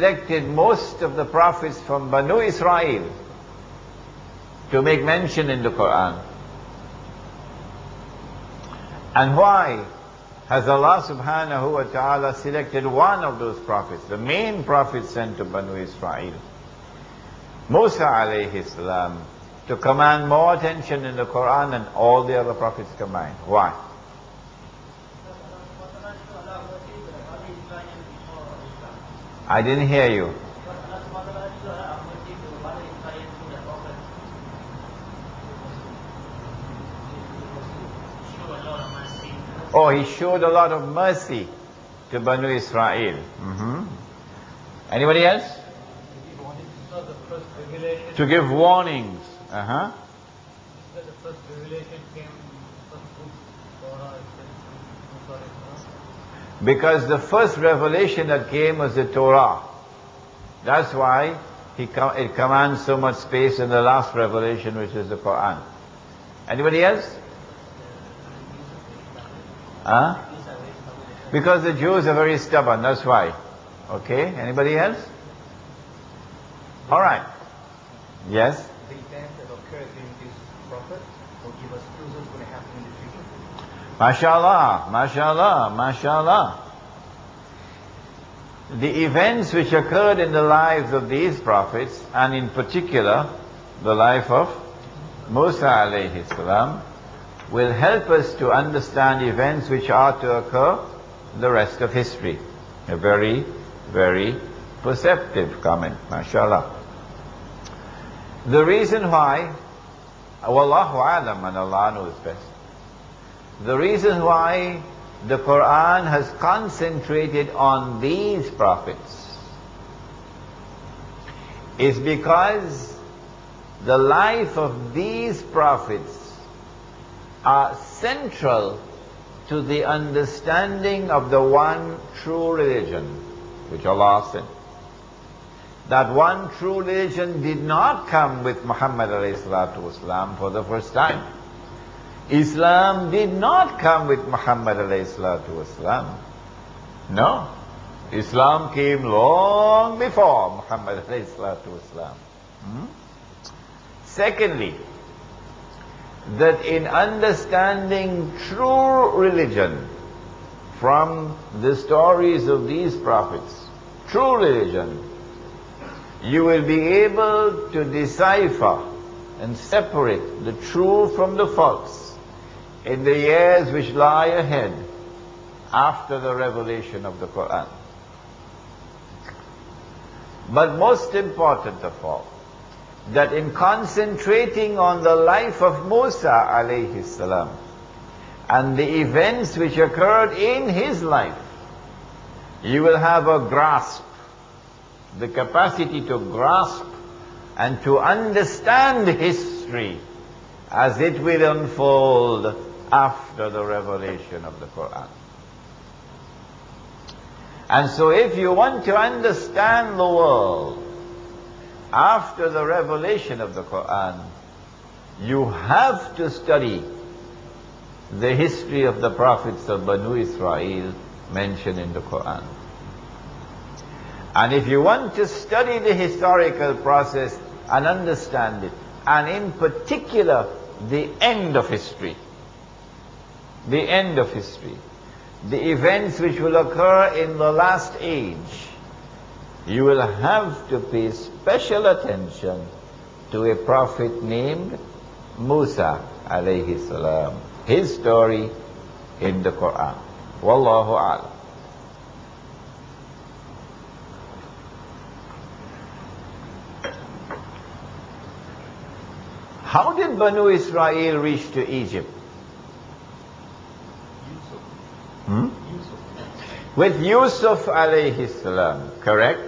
selected most of the prophets from Banu Israel to make mention in the Quran? And why has Allah subhanahu wa ta'ala selected one of those prophets, the main prophet sent to Banu Israel, Musa alayhi salam, to command more attention in the Quran than all the other prophets combined? Why? I didn't hear you. Oh, he showed a lot of mercy to Banu Israel. Anybody else? To give warnings. The first revelation came from Torah. Because the first revelation that came was the Torah. That's why it commands so much space in the last revelation, which is the Quran. Anybody else? Because the Jews are very stubborn, that's why. Okay, anybody else? Alright. Yes? The events that occurred during this prophet will give us clues what's going to happen in the future. MashaAllah, MashaAllah, MashaAllah. The events which occurred in the lives of these prophets, and in particular, the life of Musa alayhi salam, will help us to understand events which are to occur the rest of history. A very, very perceptive comment, mashallah. The reason why, wallahu alam, and Allah knows best, the reason why the Quran has concentrated on these prophets is because the life of these prophets are central to the understanding of the one true religion which Allah sent. That one true religion did not come with Muhammad alayhi salatu wasalam for the first time. Islam did not come with Muhammad alayhi salatu wasalam. No. Islam came long before Muhammad alayhi salatu wasalam. Secondly, that in understanding true religion from the stories of these prophets, true religion, you will be able to decipher and separate the true from the false in the years which lie ahead after the revelation of the Quran. But most important of all, that in concentrating on the life of Musa alayhi salam and the events which occurred in his life, you will have a grasp, the capacity to grasp and to understand history as it will unfold after the revelation of the Quran. And so if you want to understand the world after the revelation of the Quran, you have to study the history of the prophets of Banu Israel mentioned in the Quran. And if you want to study the historical process and understand it, and in particular the end of history, the end of history, the events which will occur in the last age, you will have to pay special attention to a prophet named Musa alayhi salam, his story in the Quran. Wallahu a'lam. How did Banu Israel reach to Egypt? With Yusuf alayhi salam, correct?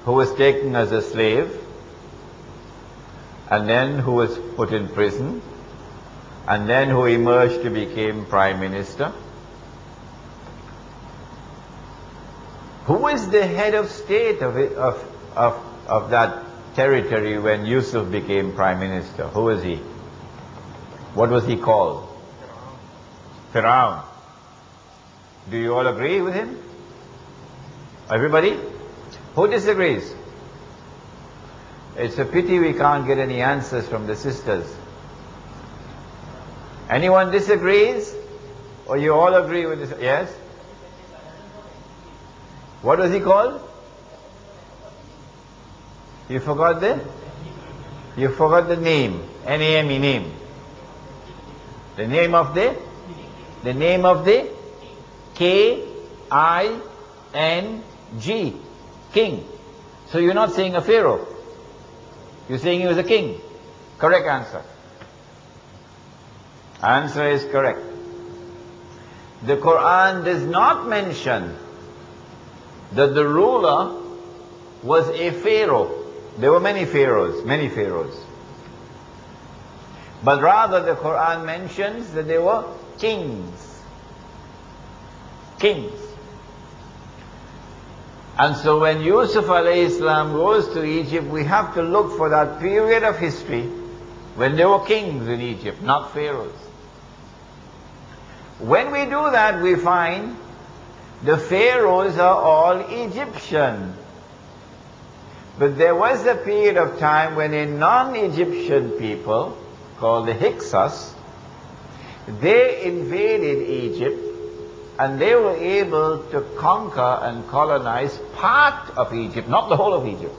Who was taken as a slave, and then who was put in prison, and then who emerged to become prime minister. Who was the head of state of that territory when Yusuf became prime minister? Who was he? What was he called? Pharaoh. Do you all agree with him? Everybody? Who disagrees? It's a pity we can't get any answers from the sisters. Anyone disagrees? Or you all agree with this? Yes? What was he called? You forgot the? You forgot the name. N-A-M-E, name. The name of the? The name of the? K-I-N-G. King. So you're not saying a pharaoh. You're saying he was a king. Correct answer. Answer is correct. The Quran does not mention that the ruler was a pharaoh. There were many pharaohs, many pharaohs. But rather the Quran mentions that there were kings. Kings. And so when Yusuf alayhi salam goes to Egypt, we have to look for that period of history when there were kings in Egypt, not pharaohs. When we do that, we find the pharaohs are all Egyptian. But there was a period of time when a non-Egyptian people, called the Hyksos, they invaded Egypt and they were able to conquer and colonize part of Egypt, not the whole of Egypt.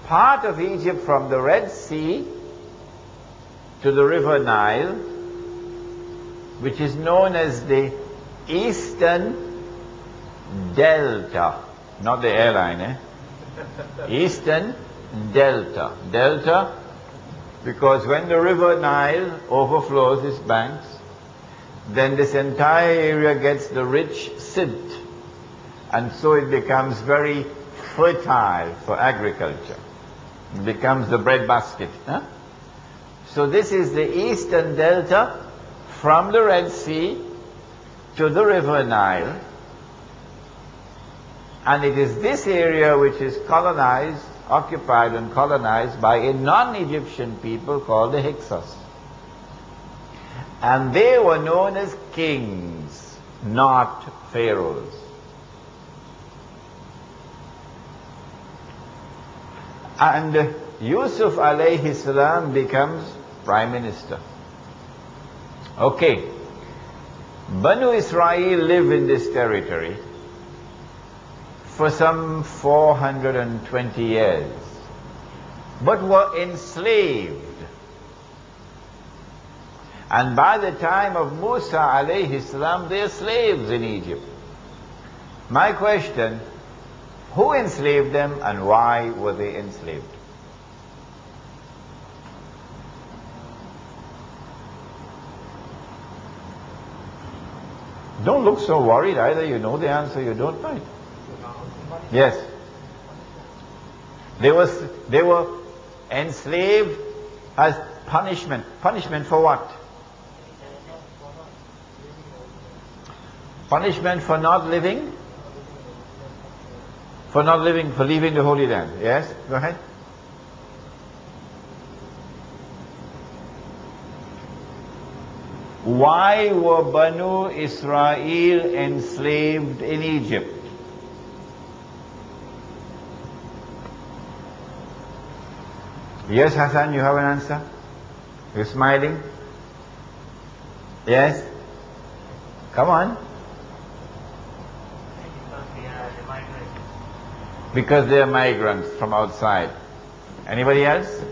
Part of Egypt from the Red Sea to the River Nile, which is known as the Eastern Delta. Not the airline, eh? Eastern Delta. Delta, because when the River Nile overflows its banks, then this entire area gets the rich silt. And so it becomes very fertile for agriculture. It becomes the breadbasket. Huh? So this is the Eastern Delta from the Red Sea to the River Nile. And it is this area which is colonized, occupied and colonized by a non-Egyptian people called the Hyksos. And they were known as kings, not pharaohs. And Yusuf alayhi salam becomes prime minister. Okay. Banu Israel live in this territory for some 420 years, but were enslaved. And by the time of Musa alayhi salam, they are slaves in Egypt. My question, who enslaved them and why were they enslaved? Don't look so worried. Either you know the answer, you don't know it. Yes. They were enslaved as punishment. Punishment for what? Punishment for not living? For leaving the Holy Land. Yes? Go ahead. Why were Banu Israel enslaved in Egypt? Yes, Hassan, you have an answer? You're smiling? Yes? Come on. Because they are migrants from outside. Anybody else?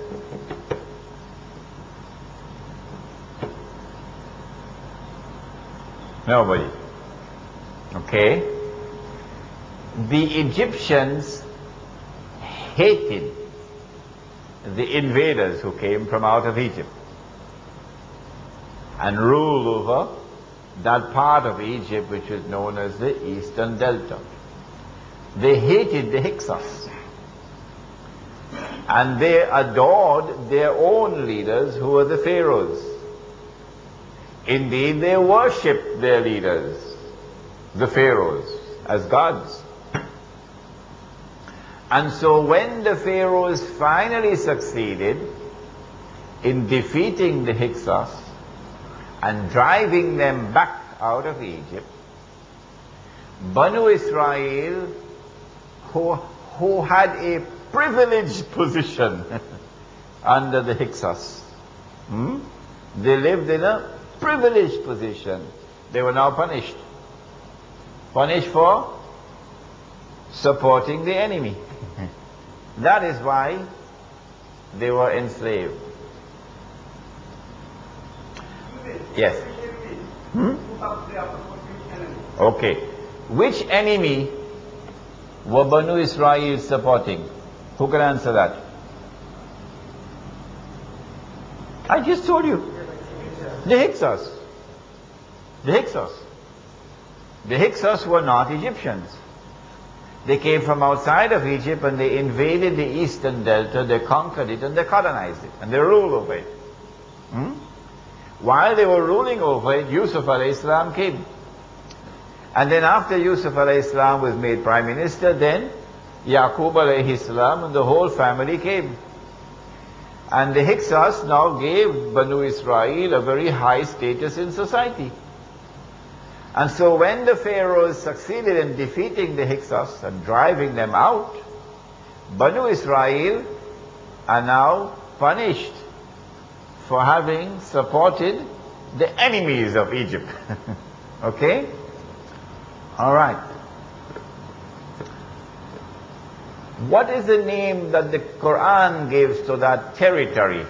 Nobody. Okay. The Egyptians hated the invaders who came from out of Egypt and ruled over that part of Egypt which is known as the Eastern Delta. They hated the Hyksos and they adored their own leaders who were the pharaohs. Indeed, they worshipped their leaders, the pharaohs, as gods. And so when the pharaohs finally succeeded in defeating the Hyksos and driving them back out of Egypt, Banu Israel who had a privileged position under the Hyksos. They lived in a privileged position. They were now punished. Punished for supporting the enemy. That is why they were enslaved. Yes. Okay. Which enemy were Banu Israel supporting? Who can answer that? I just told you. The Hyksos. The Hyksos. The Hyksos were not Egyptians. They came from outside of Egypt and they invaded the eastern delta, they conquered it and they colonized it and they ruled over it. While they were ruling over it, Yusuf alayhi salam came. And then after Yusuf alayhi salam was made prime minister, then Yaqub alayhi salam and the whole family came. And the Hyksos now gave Banu Israel a very high status in society. And so when the pharaohs succeeded in defeating the Hyksos and driving them out, Banu Israel are now punished for having supported the enemies of Egypt. Okay? All right. What is the name that the Quran gives to that territory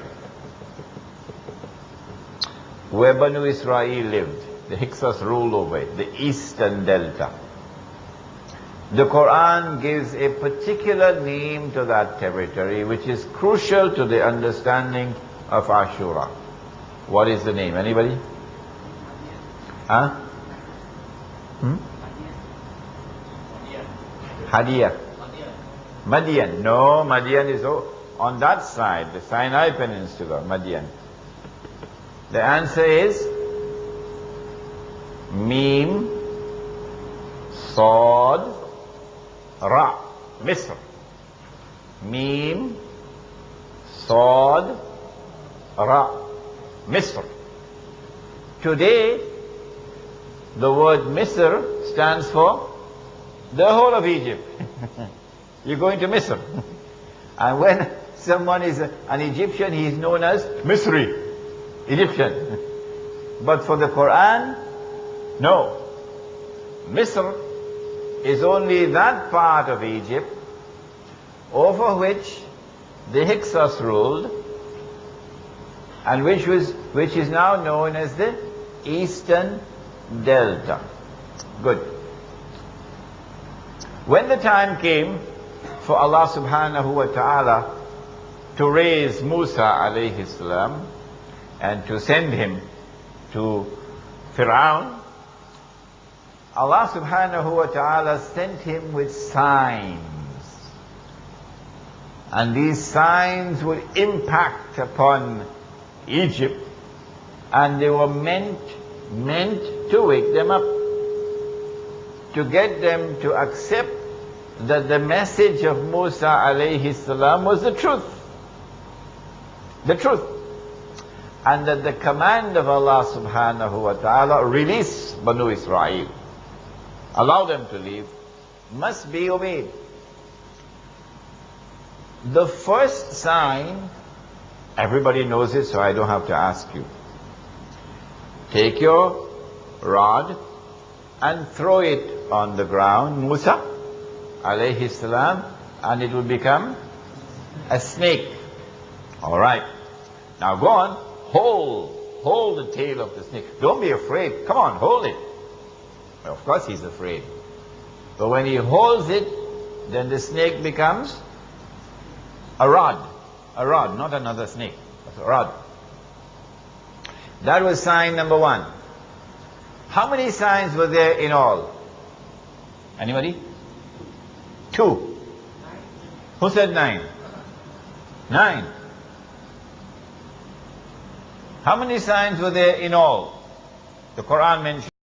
where Banu Israel lived? The Hyksos ruled over it, the eastern delta. The Quran gives a particular name to that territory which is crucial to the understanding of Asyura. What is the name? Anybody? Huh? Hadiyah. Madian. No, Madian is on that side, the Sinai Peninsula, Madian. The answer is Mim, Sod, Ra, Misr. Mim, Sod, Ra, Misr. Today, the word Misr stands for the whole of Egypt. You're going to Misr. And when someone is an Egyptian, he is known as Misri, Egyptian. But for the Quran, no. Misr is only that part of Egypt over which the Hyksos ruled and which is now known as the Eastern Delta. Good. When the time came for Allah subhanahu wa ta'ala to raise Musa alayhi salam and to send him to Fir'aun, Allah subhanahu wa ta'ala sent him with signs. And these signs would impact upon Egypt, and they were meant to wake them up, to get them to accept that the message of Musa alayhi salam was the truth. The truth. And that the command of Allah subhanahu wa ta'ala, release Banu Israel, allow them to leave, must be obeyed. The first sign, everybody knows it, so I don't have to ask you. Take your rod and throw it on the ground, Musa alayhi salam, and it will become a snake. All right. Now go on, hold the tail of the snake. Don't be afraid. Come on, hold it. Well, of course he's afraid. But when he holds it, then the snake becomes a rod. A rod, not another snake. A rod. That was sign number one. How many signs were there in all? Anybody? 2. Who said 9? 9. How many signs were there in all? The Quran mentions